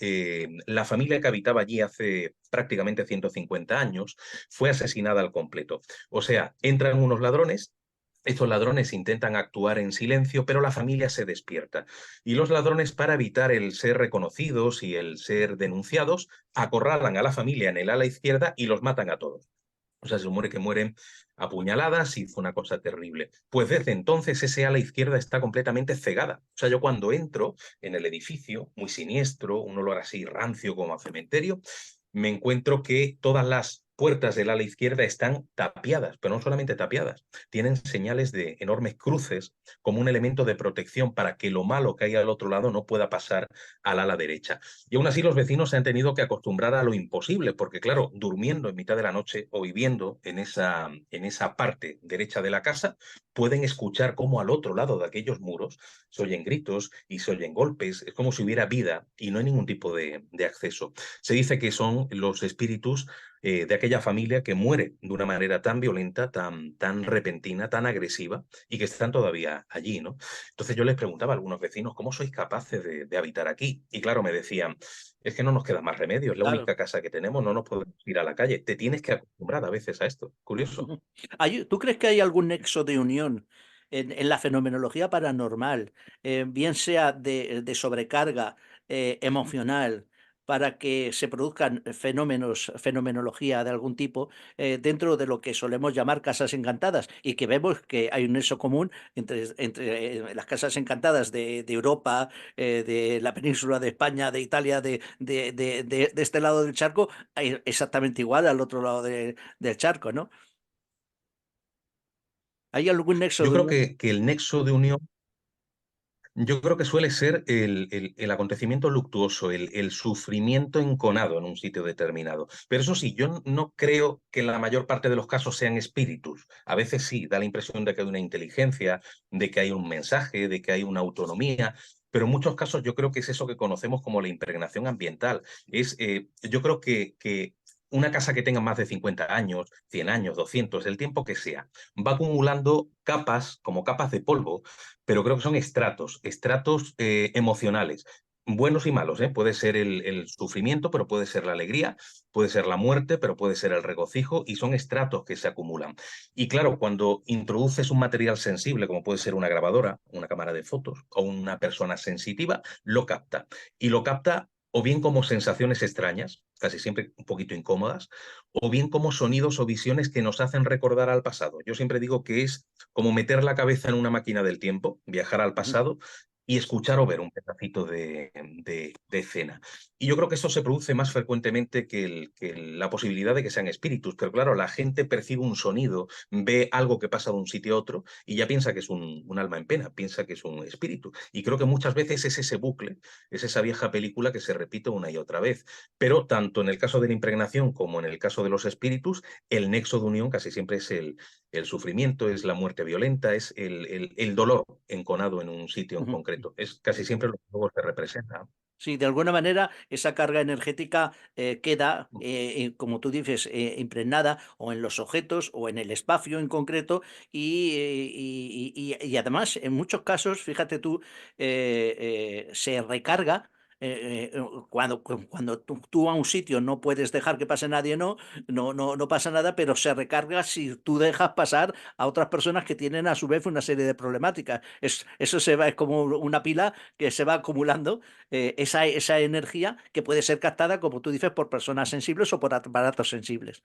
la familia que habitaba allí hace prácticamente 150 años fue asesinada al completo. O sea, entran unos ladrones. Estos ladrones intentan actuar en silencio, pero la familia se despierta. Y los ladrones, para evitar el ser reconocidos y el ser denunciados, acorralan a la familia en el ala izquierda y los matan a todos. O sea, se supone que mueren apuñaladas y fue una cosa terrible. Pues desde entonces ese ala izquierda está completamente cegada. O sea, yo cuando entro en el edificio, muy siniestro, un olor así rancio como a cementerio, me encuentro que todas las puertas del ala izquierda están tapiadas, pero no solamente tapiadas, tienen señales de enormes cruces como un elemento de protección para que lo malo que hay al otro lado no pueda pasar al ala derecha. Y aún así los vecinos se han tenido que acostumbrar a lo imposible, porque claro, durmiendo en mitad de la noche o viviendo en esa parte derecha de la casa, pueden escuchar cómo al otro lado de aquellos muros se oyen gritos y se oyen golpes, es como si hubiera vida y no hay ningún tipo de acceso. Se dice que son los espíritus de aquella familia que muere de una manera tan violenta, tan repentina, tan agresiva y que están todavía allí, ¿no? Entonces yo les preguntaba a algunos vecinos, ¿cómo sois capaces de habitar aquí? Y claro, me decían, es que no nos queda más remedio, es la Claro. única casa que tenemos, no nos podemos ir a la calle. Te tienes que acostumbrar a veces a esto. Curioso. Ujú. ¿Tú crees que hay algún nexo de unión en la fenomenología paranormal, bien sea de sobrecarga emocional, para que se produzcan fenómenos, fenomenología de algún tipo, dentro de lo que solemos llamar casas encantadas, y que vemos que hay un nexo común entre las casas encantadas de Europa, de la península de España, de Italia, de este lado del charco, hay exactamente igual al otro lado del charco, ¿no? ¿Hay algún nexo Yo de creo unión? que el nexo de unión, yo creo que suele ser el acontecimiento luctuoso, el sufrimiento enconado en un sitio determinado. Pero eso sí, yo no creo que en la mayor parte de los casos sean espíritus. A veces sí, da la impresión de que hay una inteligencia, de que hay un mensaje, de que hay una autonomía. Pero en muchos casos yo creo que es eso que conocemos como la impregnación ambiental. Yo creo que una casa que tenga más de 50 años, 100 años, 200, el tiempo que sea, va acumulando capas, como capas de polvo, pero creo que son estratos emocionales, buenos y malos, ¿eh? Puede ser el sufrimiento, pero puede ser la alegría, puede ser la muerte, pero puede ser el regocijo, y son estratos que se acumulan. Y claro, cuando introduces un material sensible, como puede ser una grabadora, una cámara de fotos o una persona sensitiva, lo capta. Y lo capta o bien como sensaciones extrañas, casi siempre un poquito incómodas, o bien como sonidos o visiones que nos hacen recordar al pasado. Yo siempre digo que es como meter la cabeza en una máquina del tiempo, viajar al Ujú, pasado y escuchar o ver un pedacito de escena. Y yo creo que eso se produce más frecuentemente que la posibilidad de que sean espíritus, pero claro, la gente percibe un sonido, ve algo que pasa de un sitio a otro y ya piensa que es un alma en pena, piensa que es un espíritu. Y creo que muchas veces es ese bucle, es esa vieja película que se repite una y otra vez. Pero tanto en el caso de la impregnación como en el caso de los espíritus, el nexo de unión casi siempre es el sufrimiento, es la muerte violenta, es el dolor enconado en un sitio en ujú. concreto. Es casi siempre lo que luego se representa. Sí, de alguna manera esa carga energética queda, como tú dices, impregnada o en los objetos o en el espacio en concreto y además en muchos casos, fíjate tú, se recarga. Cuando tú a un sitio no puedes dejar que pase nadie, no pasa nada, pero se recarga si tú dejas pasar a otras personas que tienen a su vez una serie de problemáticas. Eso se va, es como una pila que se va acumulando, esa energía que puede ser captada, como tú dices, por personas sensibles o por aparatos sensibles.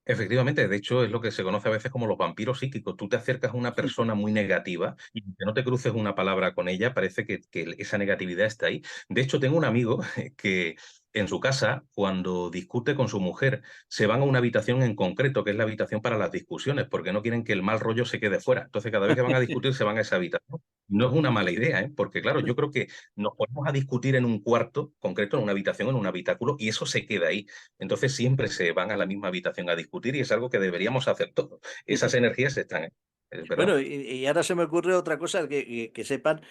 Efectivamente, de hecho es lo que se conoce a veces como los vampiros psíquicos. Tú te acercas a una persona muy negativa y que no te cruces una palabra con ella, parece que esa negatividad está ahí. De hecho, tengo un amigo que en su casa, cuando discute con su mujer, se van a una habitación en concreto, que es la habitación para las discusiones, porque no quieren que el mal rollo se quede fuera. Entonces, cada vez que van a discutir, se van a esa habitación. No es una mala idea, ¿eh? Porque claro, yo creo que nos ponemos a discutir en un cuarto concreto, en una habitación, en un habitáculo, y eso se queda ahí. Entonces siempre se van a la misma habitación a discutir y es algo que deberíamos hacer todos. Esas energías están. es verdad. Bueno, y ahora se me ocurre otra cosa que sepan,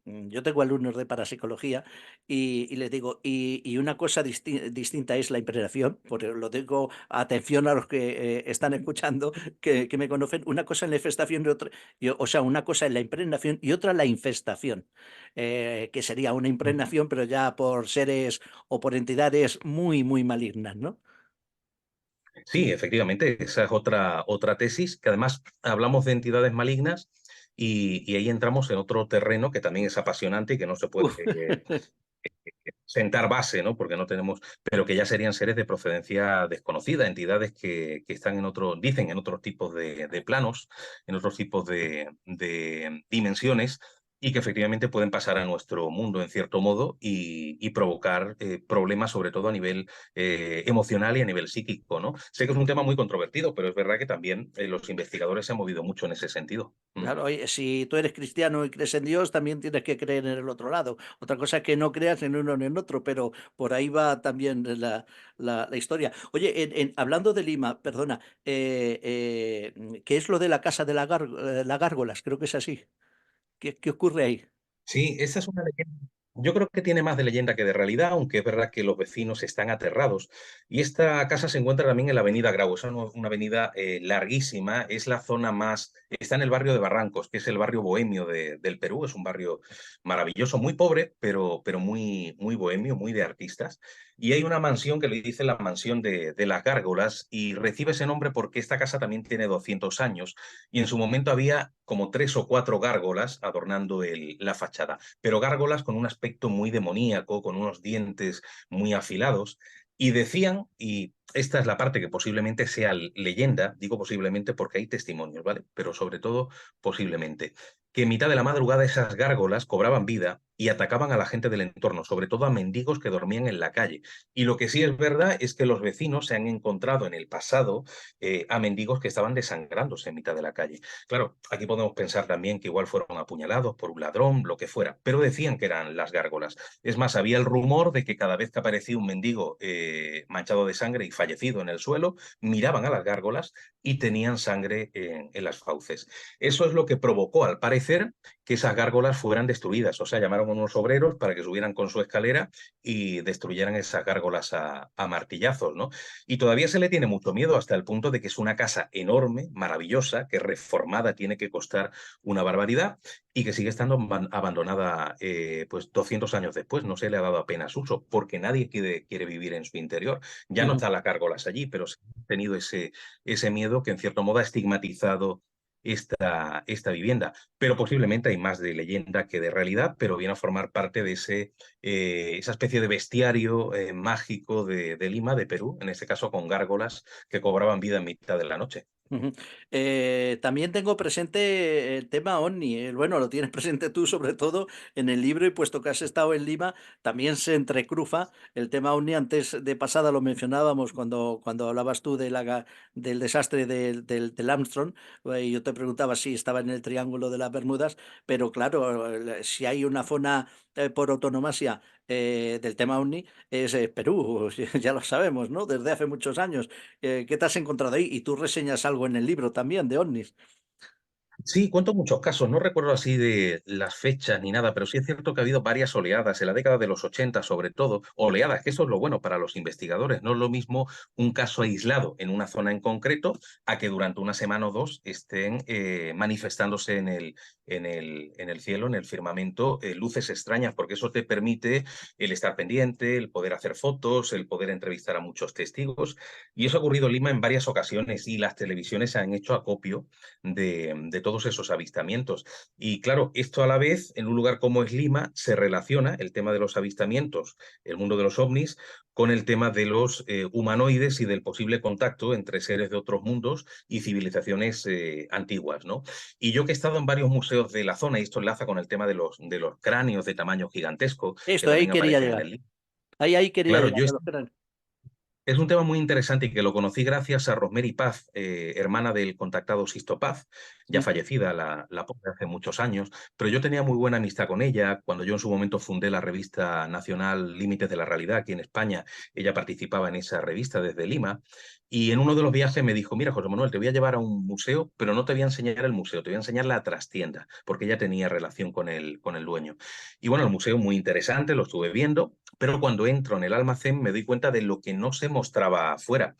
yo tengo alumnos de parapsicología y les digo, y una cosa distinta es la impregnación, porque lo digo, atención a los que están escuchando, que me conocen, una cosa es la infestación y otra, o sea, una cosa es la impregnación y otra la infestación, que sería una impregnación, pero ya por seres o por entidades muy, muy malignas, ¿no? Sí, efectivamente, esa es otra tesis, que además hablamos de entidades malignas y ahí entramos en otro terreno que también es apasionante y que no se puede Uf. sentar base, ¿no? Porque no tenemos, pero que ya serían seres de procedencia desconocida, entidades que están en otros, dicen en otros tipos de planos, en otros tipos de dimensiones, y que efectivamente pueden pasar a nuestro mundo en cierto modo y provocar problemas, sobre todo a nivel emocional y a nivel psíquico, ¿no? Sé que es un tema muy controvertido, pero es verdad que también los investigadores se han movido mucho en ese sentido. Mm. Claro, oye, si tú eres cristiano y crees en Dios, también tienes que creer en el otro lado. Otra cosa es que no creas en uno ni en otro, pero por ahí va también la historia. Oye, hablando de Lima, perdona, ¿qué es lo de la casa de la gárgolas? Creo que es así. ¿Qué ocurre ahí? Sí, esa es una leyenda. Yo creo que tiene más de leyenda que de realidad, aunque es verdad que los vecinos están aterrados. Y esta casa se encuentra también en la avenida Grau, es una avenida larguísima, es la zona más, está en el barrio de Barrancos, que es el barrio bohemio del Perú, es un barrio maravilloso, muy pobre, pero muy, muy bohemio, muy de artistas. Y hay una mansión que le dicen la mansión de las gárgolas y recibe ese nombre porque esta casa también tiene 200 años y en su momento había como 3 o 4 gárgolas adornando la fachada, pero gárgolas con un aspecto muy demoníaco, con unos dientes muy afilados, y decían, y esta es la parte que posiblemente sea leyenda, digo posiblemente porque hay testimonios, ¿vale? Pero sobre todo posiblemente, que en mitad de la madrugada esas gárgolas cobraban vida y atacaban a la gente del entorno, sobre todo a mendigos que dormían en la calle. Y lo que sí es verdad es que los vecinos se han encontrado en el pasado a mendigos que estaban desangrándose en mitad de la calle. Claro, aquí podemos pensar también que igual fueron apuñalados por un ladrón, lo que fuera, pero decían que eran las gárgolas. Es más, había el rumor de que cada vez que aparecía un mendigo manchado de sangre y fallecido en el suelo, miraban a las gárgolas y tenían sangre en las fauces. Eso es lo que provocó, al parecer, que esas gárgolas fueran destruidas. O sea, llamaron a unos obreros para que subieran con su escalera y destruyeran esas gárgolas a martillazos, ¿no? Y todavía se le tiene mucho miedo hasta el punto de que es una casa enorme, maravillosa, que reformada tiene que costar una barbaridad y que sigue estando abandonada pues 200 años después. No se le ha dado apenas uso porque nadie quiere vivir en su interior. Ya no están las gárgolas allí, pero se ha tenido ese miedo que en cierto modo ha estigmatizado esta vivienda. Pero posiblemente hay más de leyenda que de realidad, pero viene a formar parte de esa especie de bestiario mágico de Lima, de Perú, en este caso con gárgolas que cobraban vida en mitad de la noche. Ujú. También tengo presente el tema OVNI. Bueno, lo tienes presente tú sobre todo en el libro y puesto que has estado en Lima, también se entrecruza el tema OVNI. Antes de pasada lo mencionábamos cuando hablabas tú del desastre del Armstrong. Y yo te preguntaba si estaba en el Triángulo de las Bermudas, pero claro, si hay una zona por autonomasia del tema OVNI, es Perú, ya lo sabemos, ¿no? Desde hace muchos años. ¿Qué te has encontrado ahí? Y tú reseñas algo en el libro también de ovnis. Sí, cuento muchos casos, no recuerdo así de las fechas ni nada, pero sí es cierto que ha habido varias oleadas, en la década de los 80 sobre todo, oleadas, que eso es lo bueno para los investigadores, no es lo mismo un caso aislado en una zona en concreto a que durante una semana o dos estén manifestándose en el cielo, en el firmamento, luces extrañas, porque eso te permite el estar pendiente, el poder hacer fotos, el poder entrevistar a muchos testigos, y eso ha ocurrido en Lima en varias ocasiones y las televisiones se han hecho acopio de todos esos avistamientos. Y claro, esto a la vez, en un lugar como es Lima, se relaciona el tema de los avistamientos, el mundo de los ovnis, con el tema de los humanoides y del posible contacto entre seres de otros mundos y civilizaciones antiguas, ¿no? Y yo que he estado en varios museos de la zona, y esto enlaza con el tema de los cráneos de tamaño gigantesco, que Esto, ahí también quería aparecen en llegar. el libro. Ahí quería Claro, llegar. A los cráneos. es un tema muy interesante y que lo conocí gracias a Rosemary Paz, hermana del contactado Sisto Paz, ya Mm. fallecida la pobre hace muchos años, pero yo tenía muy buena amistad con ella. Cuando yo en su momento fundé la revista nacional Límites de la Realidad aquí en España, ella participaba en esa revista desde Lima Y en uno de los viajes me dijo, mira, José Manuel, te voy a llevar a un museo, pero no te voy a enseñar el museo, te voy a enseñar la trastienda, porque ella tenía relación con el dueño. Y bueno, el museo muy interesante, lo estuve viendo, pero cuando entro en el almacén me doy cuenta de lo que no se mostraba afuera.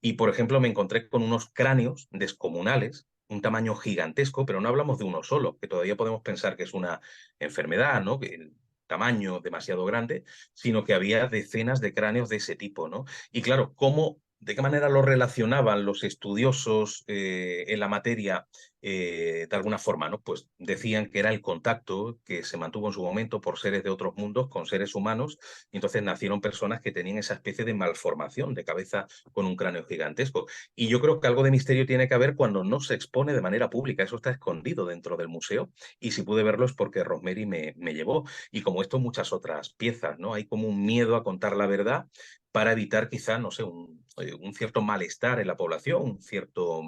Y, por ejemplo, me encontré con unos cráneos descomunales, un tamaño gigantesco, pero no hablamos de uno solo, que todavía podemos pensar que es una enfermedad, ¿no? Que el tamaño demasiado grande, sino que había decenas de cráneos de ese tipo, ¿no? Y claro, de qué manera lo relacionaban los estudiosos en la materia de alguna forma, ¿no? Pues decían que era el contacto que se mantuvo en su momento por seres de otros mundos con seres humanos, y entonces nacieron personas que tenían esa especie de malformación de cabeza con un cráneo gigantesco. Y yo creo que algo de misterio tiene que haber cuando no se expone de manera pública, eso está escondido dentro del museo, y si pude verlo es porque Rosemary me llevó. Y como esto, muchas otras piezas, ¿no? Hay como un miedo a contar la verdad para evitar quizá, no sé, un cierto malestar en la población, un cierto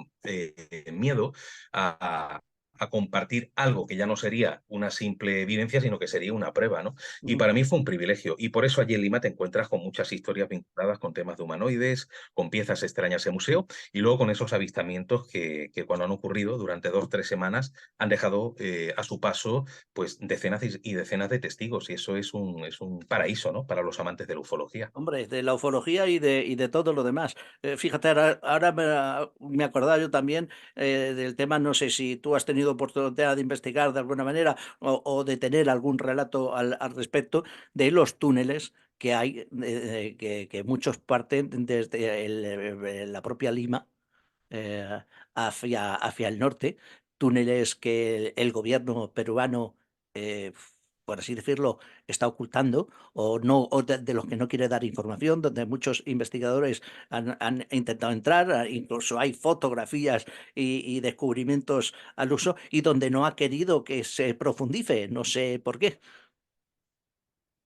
miedo a, a compartir algo que ya no sería una simple vivencia, sino que sería una prueba, ¿no? Y para mí fue un privilegio. Y por eso allí en Lima te encuentras con muchas historias vinculadas con temas de humanoides, con piezas extrañas en museo, y luego con esos avistamientos que cuando han ocurrido durante 2 o 3 semanas han dejado a su paso pues decenas y decenas de testigos. Y eso es un paraíso, ¿no? Para los amantes de la ufología. Hombre, de la ufología y de todo lo demás. Fíjate, ahora me acordaba yo también del tema, no sé si tú has tenido oportunidad de investigar de alguna manera o de tener algún relato al respecto de los túneles que hay, que muchos parten desde la propia Lima hacia el norte, túneles que el gobierno peruano, eh, por así decirlo, está ocultando o no o de los que no quiere dar información, donde muchos investigadores han intentado entrar, incluso hay fotografías y descubrimientos al uso, y donde no ha querido que se profundice, no sé por qué.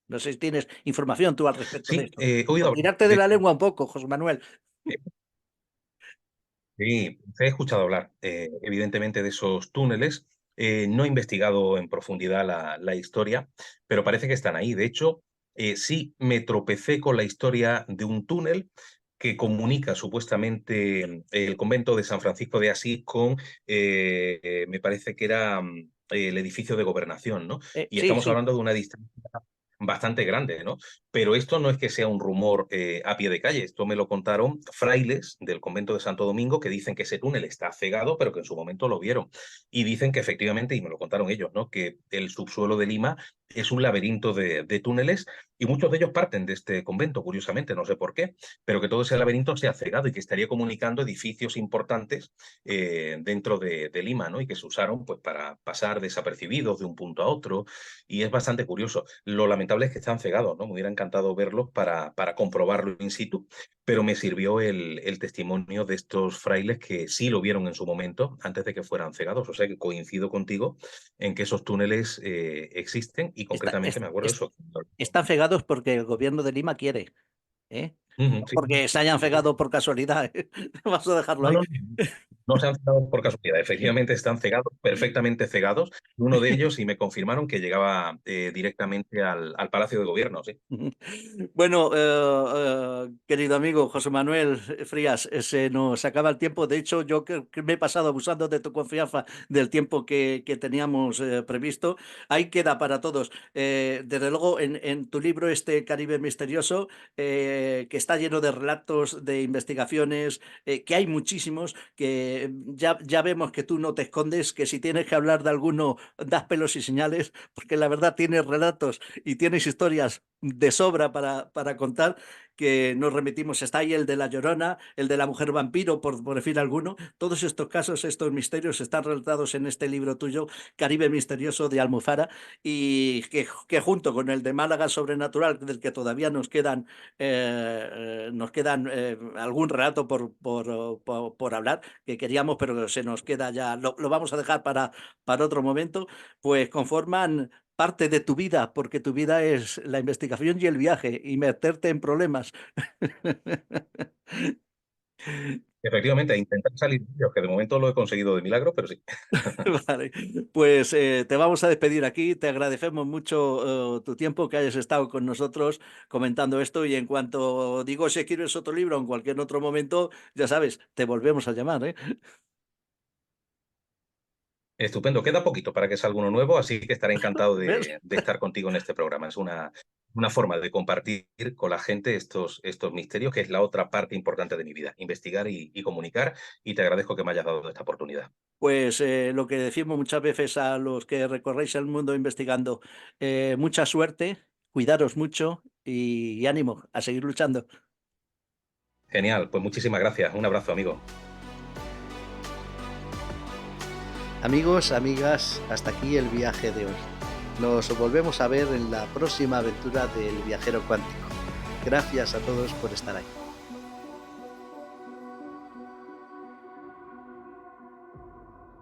No sé si tienes información tú al respecto de Sí, esto. he oído Por hablar. tirarte de la lengua un poco, José Manuel. Sí, he escuchado hablar, evidentemente, de esos túneles. No he investigado en profundidad la historia, pero parece que están ahí. De hecho, sí me tropecé con la historia de un túnel que comunica supuestamente el convento de San Francisco de Asís con, me parece que era el edificio de gobernación, ¿no? Y Sí, estamos sí. hablando de una distancia bastante grande, ¿no? Pero esto no es que sea un rumor a pie de calle, esto me lo contaron frailes del convento de Santo Domingo que dicen que ese túnel está cegado, pero que en su momento lo vieron. Y dicen que efectivamente, y me lo contaron ellos, ¿no? Que el subsuelo de Lima es un laberinto de túneles y muchos de ellos parten de este convento, curiosamente, no sé por qué, pero que todo ese laberinto se ha cegado y que estaría comunicando edificios importantes dentro de Lima, ¿no? Y que se usaron pues para pasar desapercibidos de un punto a otro, y es bastante curioso. Lo lamentable es que están cegados, ¿no? Me hubiera encantado verlos para comprobarlo in situ, pero me sirvió el testimonio de estos frailes que sí lo vieron en su momento, antes de que fueran cegados. O sea que coincido contigo en que esos túneles existen, y Está, concretamente me acuerdo de eso. están cegados porque el gobierno de Lima quiere, ¿eh? Ujú, No sí. porque se hayan cegado por casualidad, ¿eh? Vamos a dejarlo No, ahí. no, no. No se han cegado por casualidad, efectivamente están cegados, perfectamente cegados. Uno de ellos, y me confirmaron que llegaba directamente al Palacio de Gobierno, sí. Bueno, querido amigo José Manuel Frías, se nos acaba el tiempo. De hecho, yo que me he pasado abusando de tu confianza del tiempo que teníamos previsto. Ahí queda para todos. Desde luego, en tu libro, este Caribe Misterioso, que está lleno de relatos, de investigaciones, que hay muchísimos, que ya vemos que tú no te escondes, que si tienes que hablar de alguno, das pelos y señales, porque la verdad tienes relatos y tienes historias de sobra para contar, que nos remitimos. Está ahí el de La Llorona, el de la mujer vampiro, por decir alguno. Todos estos casos, estos misterios están relatados en este libro tuyo, Caribe Misterioso de Almuzara, y que junto con el de Málaga Sobrenatural, del que todavía nos quedan algún relato por hablar, que queríamos, pero se nos queda ya, lo vamos a dejar para otro momento, pues conforman parte de tu vida, porque tu vida es la investigación y el viaje y meterte en problemas. Efectivamente, a intentar salir de ellos, que de momento lo he conseguido de milagro, pero sí. Vale, pues te vamos a despedir aquí. Te agradecemos mucho tu tiempo, que hayas estado con nosotros comentando esto y en cuanto digo si quieres otro libro o en cualquier otro momento, ya sabes, te volvemos a llamar, ¿eh? Estupendo, queda poquito para que salga uno nuevo, así que estaré encantado ¿Ves? de estar contigo en este programa. Es una forma de compartir con la gente estos misterios, que es la otra parte importante de mi vida, investigar y comunicar, y te agradezco que me hayas dado esta oportunidad. Pues lo que decimos muchas veces a los que recorréis el mundo investigando, mucha suerte, cuidaros mucho y ánimo a seguir luchando. Genial, pues muchísimas gracias. Un abrazo, amigo. Amigos, amigas, hasta aquí el viaje de hoy. Nos volvemos a ver en la próxima aventura del viajero cuántico. Gracias a todos por estar ahí.